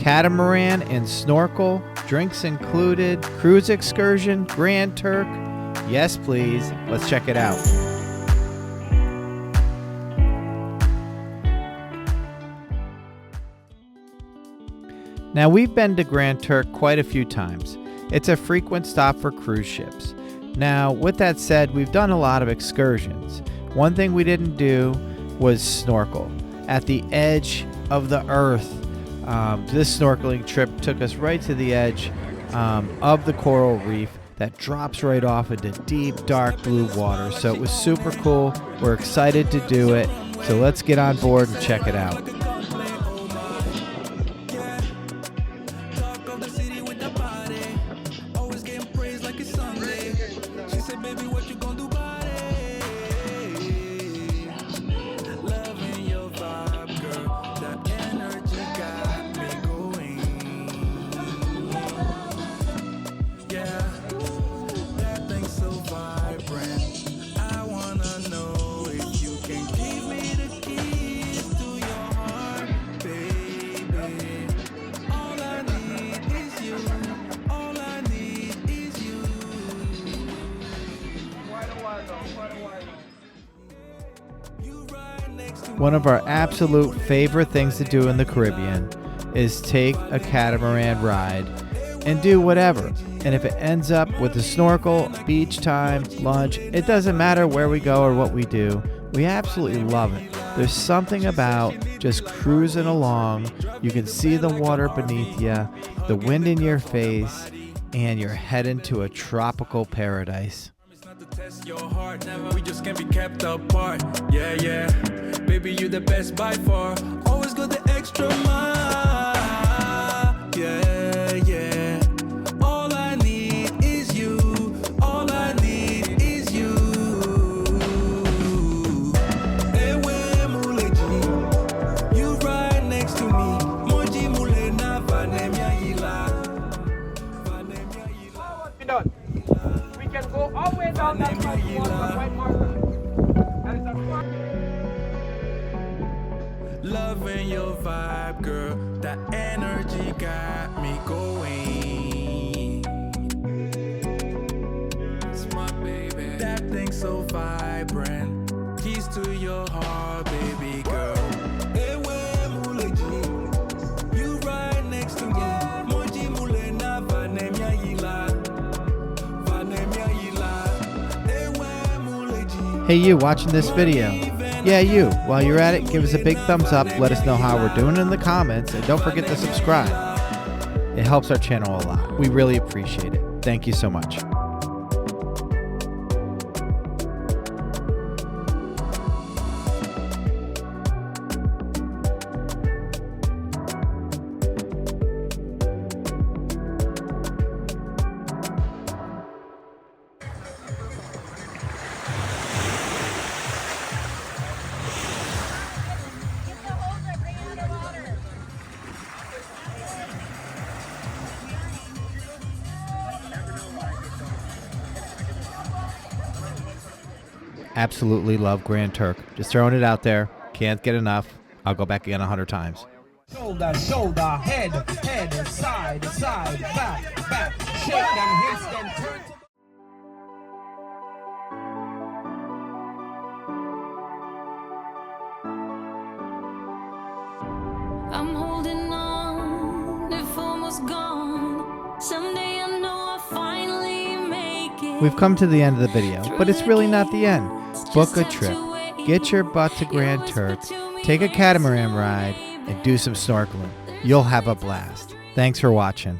Catamaran and snorkel, drinks included, cruise excursion, Grand Turk. Yes, please. Let's check it out. Now, we've been to Grand Turk quite a few times. It's a frequent stop for cruise ships. Now, with that said, we've done a lot of excursions. One thing we didn't do was snorkel. At the edge of the earth, this snorkeling trip took us right to the edge of the coral reef that drops right off into deep, dark blue water. So it was super cool. We're excited to do it. So let's get on board and check it out. One of our absolute favorite things to do in the Caribbean is take a catamaran ride and do whatever. And if it ends up with a snorkel, beach time, lunch, it doesn't matter where we go or what we do. We absolutely love it. There's something about just cruising along. You can see the water beneath you, the wind in your face, and you're heading to a tropical paradise. Test your heart, we just can't be kept apart. Yeah, yeah, baby, you the best by far. Always go the extra mile. Yeah, yeah. All I need is you. All I need is you. Ewe muleji, you right next to me. Moji mulena vanemia ila. Vanemia ila. We can go all the way down that side to the right marker. That is a mark. Loving your vibe, girl. That energy got me going. It's my baby. That thing so vibrant. Keys to your heart, baby girl. Ewe muleji, you right next to me. Moji mulena vanemia ila. Hey you watching this video. Yeah, you. While you're at it, give us a big thumbs up. Let us know how we're doing in the comments. And don't forget to subscribe. It helps our channel a lot. We really appreciate it. Thank you so much. Absolutely love Grand Turk. Just throwing it out there. Can't get enough. I'll go back again 100 times. Shoulder, shoulder, head, head, side, side, back, back. Shake them hips, then turn. I'm holding on, if almost gone. Someday I know I'll finally make it. We've come to the end of the video, but it's really not the end. Book a trip, get your butt to Grand Turk, take a catamaran ride, and do some snorkeling. You'll have a blast. Thanks for watching.